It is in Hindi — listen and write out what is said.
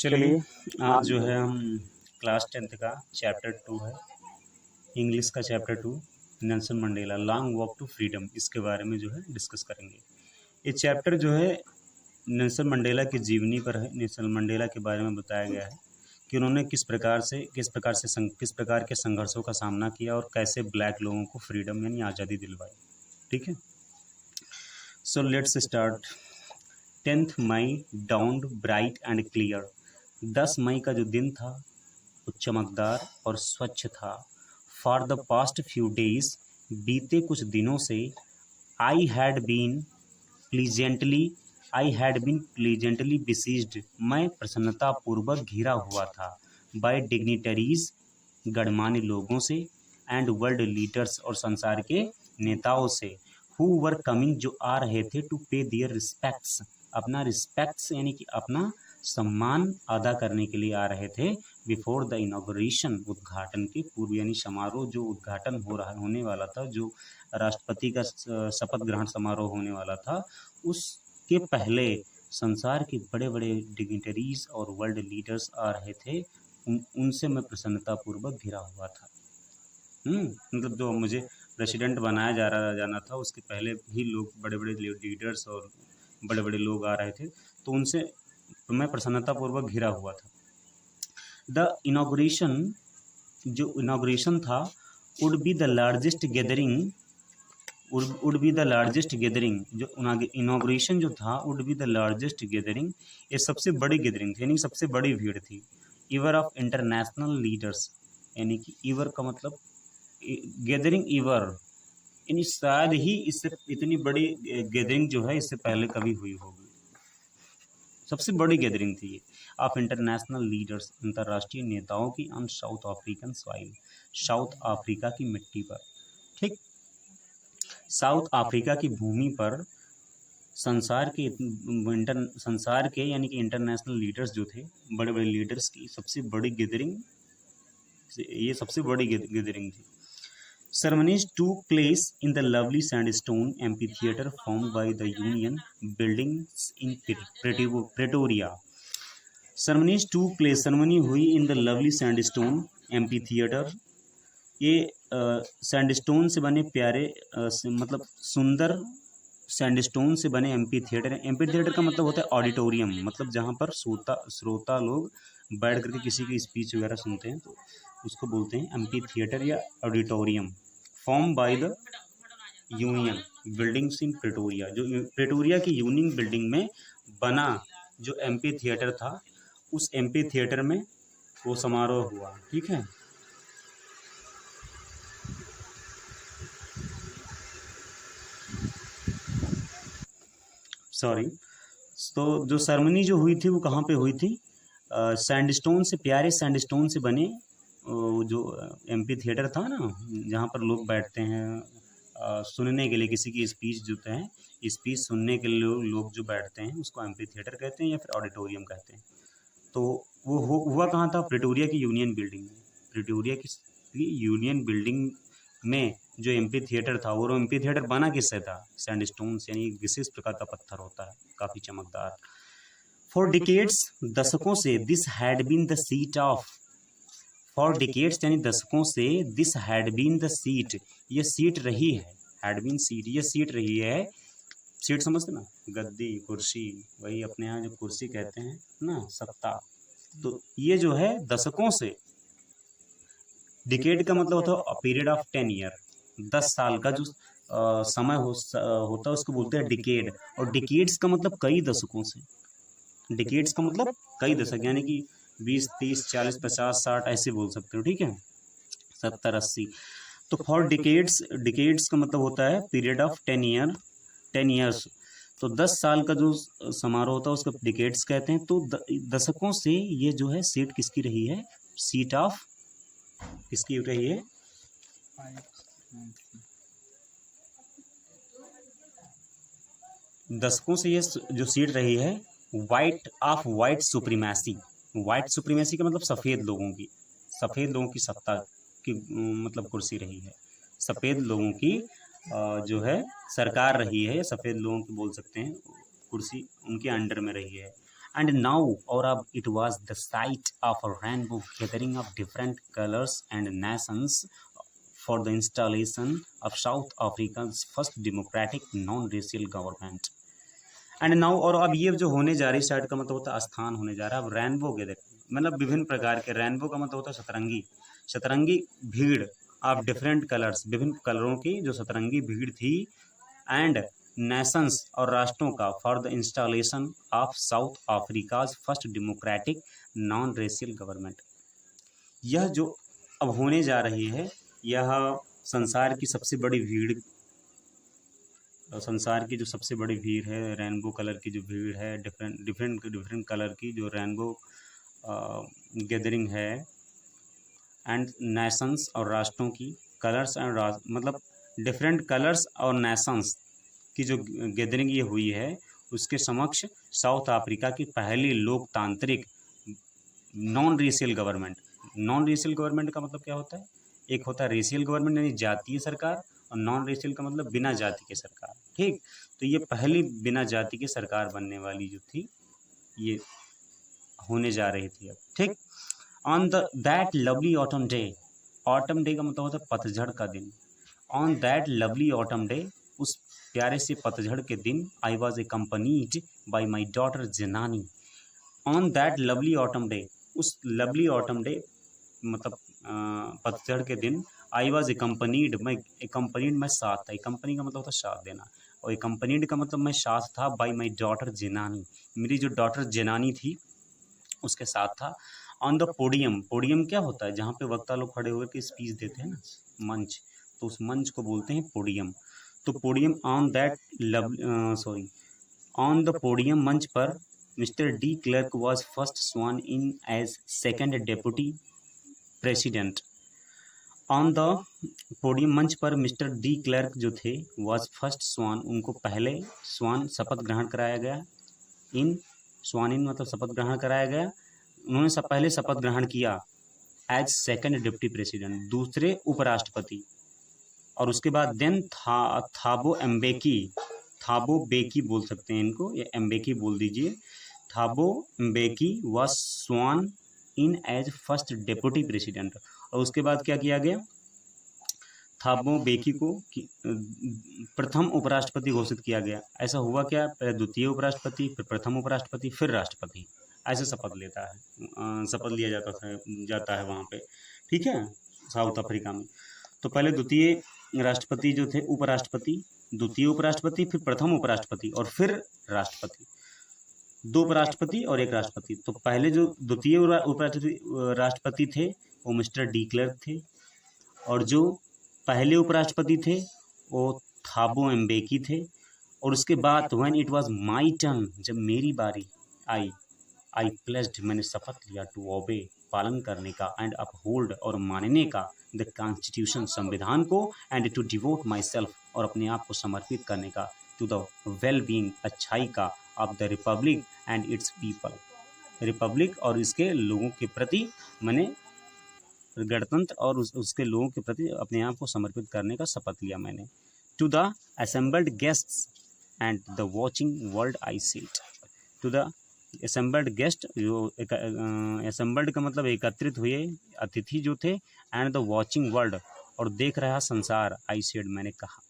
चलिए आज आज जो है हम क्लास 10th का चैप्टर 2 है, इंग्लिश का chapter 2, Nelson Mandela long walk to freedom, इसके बारे में जो है डिस्कस करेंगे। ये चैप्टर जो है नेल्सन मंडेला की जीवनी पर है। नेल्सन मंडेला के बारे में बताया गया है कि उन्होंने किस प्रकार के संघर्षों का सामना किया और कैसे ब्लैक लोगों को फ्रीडम यानी आज़ादी दिलवाई। ठीक है, so let's start. 10th May dawned bright and clear. 10 मई का जो दिन था वो चमकदार और स्वच्छ था। For the past few days, बीते कुछ दिनों से, I had been pleasantly I had been pleasantly besieged, मैं प्रसन्नतापूर्वक घिरा हुआ था, बाय डिग्निटरीज, गणमान्य लोगों से, एंड वर्ल्ड लीडर्स, और संसार के नेताओं से, हु वर कमिंग, जो आ रहे थे, टू पे दियर रिस्पेक्ट्स, अपना रिस्पेक्ट्स यानी कि अपना सम्मान अदा करने के लिए आ रहे थे, बिफोर द इनॉग्रेशन, उद्घाटन के पूर्व, यानी समारोह जो उद्घाटन होने वाला था, जो राष्ट्रपति का शपथ ग्रहण समारोह होने वाला था, उसके पहले संसार के बड़े बड़े डिग्निटरीज और वर्ल्ड लीडर्स आ रहे थे, उनसे मैं प्रसन्नतापूर्वक घिरा हुआ था। मतलब जो मुझे प्रेसिडेंट बनाया जाना था, उसके पहले भी लोग, बड़े बड़े लीडर्स और बड़े बड़े लोग आ रहे थे, तो उनसे मैं प्रसन्नतापूर्वक घिरा हुआ था। द इनॉग्रेशन, जो इनॉग्रेशन था, would be the largest gathering जो इनॉग्रेशन जो था, would be the largest gathering, ये सबसे बड़ी गैदरिंग थी, यानी सबसे बड़ी भीड़ थी, ईवर ऑफ इंटरनेशनल लीडर्स, यानी कि ईवर का मतलब गैदरिंग, ईवर यानी शायद ही इससे इतनी बड़ी गैदरिंग जो है इससे पहले कभी हुई होगी। सबसे बड़ी गैदरिंग थी ये, ऑफ इंटरनेशनल लीडर्स, अंतर्राष्ट्रीय नेताओं की, on south African soil, south Africa की मिट्टी पर। ठीक, साउथ अफ्रीका की भूमि पर संसार के यानी कि इंटरनेशनल लीडर्स जो थे, बड़े बड़े लीडर्स की सबसे बड़ी गैदरिंग, ये सबसे बड़ी गैदरिंग थी। Ceremonies took place in the lovely sandstone amphitheater formed by the Union buildings in Pretoria. Ceremonies took place, ceremony हुई in the lovely sandstone amphitheater, ये सैंडस्टोन से बने प्यारे मतलब सुंदर सैंडस्टोन से बने एम्पी थिएटर का मतलब होता है ऑडिटोरियम, मतलब जहाँ पर श्रोता लोग बैठ करके किसी की स्पीच वगैरह सुनते हैं, तो उसको बोलते हैं एम्पी थिएटर या auditorium. Form by the union buildings in Pretoria, जो प्रेटोरिया की यूनियन बिल्डिंग में बना जो एम्पी थिएटर था, उस एम्पी थिएटर में वो समारोह हुआ। ठीक है, सॉरी। तो जो सेरेमनी जो हुई थी वो कहाँ पे हुई थी? सैंडस्टोन से, प्यारे सैंडस्टोन से बने जो एम्पी थिएटर था ना, जहाँ पर लोग बैठते हैं सुनने के लिए, किसी की स्पीच जो है, स्पीच सुनने के लिए लोग जो बैठते हैं उसको एम्पी थिएटर कहते हैं या फिर ऑडिटोरियम कहते हैं। तो वो हुआ कहाँ था? प्रिटोरिया की यूनियन बिल्डिंग में। प्रिटोरिया की यूनियन बिल्डिंग में जो एम्पी थिएटर था, वो एम्पी थिएटर बना किससे था? सैंडस्टोन से, यानी एक विशेष प्रकार का पत्थर होता है, काफ़ी चमकदार। फॉर डिकेड्स, दशकों से, this had been the seat of, for decades यानी दशकों से, this had been the seat, ये सीट रही है, हैड बीन सीट, ये सीट रही है। सीट समझते ना, गद्दी, कुर्सी, वही अपने यहाँ जो कुर्सी कहते हैं ना, सत्ता। तो ये जो है दशकों से, डिकेड का मतलब होता है पीरियड ऑफ 10 ईयर, 10 साल का जो समय होता है उसको बोलते हैं डिकेड। और डिकेड्स का मतलब कई दशकों से, डिकेड्स का मतलब कई दशक, यानी कि 20, 30, 40, 50, 60 ऐसे बोल सकते हो। ठीक है, 70, 80। तो फॉर डिकेड्स का मतलब होता है पीरियड ऑफ 10 ईयर्स। तो 10 साल का जो समारोह होता है उसको डिकेड्स कहते हैं। तो दशकों से ये जो है सीट किसकी रही है? सीट ऑफ किसकी रही है? दशकों से ये जो सीट रही है वाइट सुप्रीमेसी। वाइट सुप्रीमेसी का मतलब सफ़ेद लोगों की सत्ता की मतलब कुर्सी रही है। सफ़ेद लोगों की जो है सरकार रही है, सफ़ेद लोगों की बोल सकते हैं, कुर्सी उनके अंडर में रही है। एंड नाउ और अब it was the site of a rainbow gathering of different colours and Nations for the installation of south Africa first democratic non racial government. And now और अब ये जो होने जा रही साइड का मतलब होता है स्थान होने जा रहा है। अब रेनबो गैदर मतलब विभिन्न प्रकार के, रेनबो का मतलब होता है सतरंगी, सतरंगी भीड़ ऑफ डिफरेंट कलर्स, विभिन्न कलरों की जो सतरंगी भीड़ थी, एंड नेशंस और राष्ट्रों का for the installation of south Africa's first democratic non racial government. यह जो अब होने जा रही है, यह संसार की सबसे बड़ी भीड़, संसार की जो सबसे बड़ी भीड़ है, रेनबो कलर की जो भीड़ है, डिफरेंट कलर की जो रेनबो गैदरिंग है, एंड नेशंस और राष्ट्रों की, कलर्स एंड मतलब डिफरेंट कलर्स और नेशंस की जो गैदरिंग ये हुई है, उसके समक्ष साउथ अफ्रीका की पहली लोकतांत्रिक non racial government. Non racial government का मतलब क्या होता है? एक होता है रेशियल गवर्नमेंट यानी जातीय सरकार, और नॉन रेशियल का मतलब बिना जाति की सरकार। ठीक, तो ये पहली बिना जाति की सरकार बनने वाली जो थी, ये होने जा रही थी अब। ठीक, on the that lovely autumn day, autumn day का मतलब होता है पतझड़ का दिन। On that lovely autumn day, उस प्यारे से पतझड़ के दिन, I was accompanied by my daughter Janani. On that lovely autumn day, उस लवली ऑटम डे मतलब पतझड़ के दिन, आई वॉज accompanied, मैं साथ था, accompany का मतलब होता है साथ देना, और accompanied का मतलब मैं साथ था, बाई माई डॉटर जेनानी, मेरी जो डॉटर जेनानी थी उसके साथ था। ऑन द पोडियम, पोडियम क्या होता है? जहाँ पे वक्ता लोग खड़े होकर के स्पीच देते हैं ना, मंच, तो उस मंच को बोलते हैं पोडियम। तो podium on that on the podium, मंच पर mister de Klerk was first sworn in as second deputy president. On the podium, मंच पर मिस्टर डी क्लर्क जो थे, वॉज फर्स्ट स्वान, उनको पहले स्वान शपथ ग्रहण कराया गया। इन स्वान इन मतलब शपथ ग्रहण कराया गया, उन्होंने सब पहले शपथ ग्रहण किया एज सेकंड डिप्टी प्रेसिडेंट, दूसरे उपराष्ट्रपति। और उसके बाद देन थाबो एम्बेकी, थाबो बेकी बोल सकते हैं इनको, या एम्बेकी बोल दीजिए, Thabo Mbeki was sworn in as first deputy president. और उसके बाद क्या किया गया? थाबो बेकी को प्रथम उपराष्ट्रपति घोषित किया गया। ऐसा हुआ क्या? पहले द्वितीय उपराष्ट्रपति, फिर प्रथम उपराष्ट्रपति, फिर राष्ट्रपति, ऐसे शपथ लेता है, शपथ लिया जाता है वहाँ पे। ठीक है, साउथ अफ्रीका में। तो पहले द्वितीय राष्ट्रपति जो थे, उपराष्ट्रपति, द्वितीय उपराष्ट्रपति, फिर प्रथम उपराष्ट्रपति, और फिर राष्ट्रपति। 2 उपराष्ट्रपति और 1 राष्ट्रपति। तो पहले जो द्वितीय राष्ट्रपति थे वो मिस्टर डी क्लर्क थे, और जो पहले उपराष्ट्रपति थे वो थाबो एम्बेकी थे। और उसके बाद when it was my turn, जब मेरी बारी आई, आई प्लेस्ड, मैंने शपथ लिया, टू ओबे, पालन करने का, एंड अपहोल्ड, और मानने का, द कॉन्स्टिट्यूशन, संविधान को, and to devote myself, और अपने आप को समर्पित करने का, टू द वेल बीइंग, अच्छाई का, of the Republic and it's people, Republic और इसके लोगों के प्रति, मैंने गणतंत्र और उसके लोगों के प्रति अपने आप को समर्पित करने का शपथ लिया मैंने। To the assembled guests and the watching world I said, to the assembled guest, जो असेंबल्ड का मतलब एकत्रित हुए अतिथि जो थे, एंड द वॉचिंग वर्ल्ड, और देख रहा संसार, आई सेड, मैंने कहा।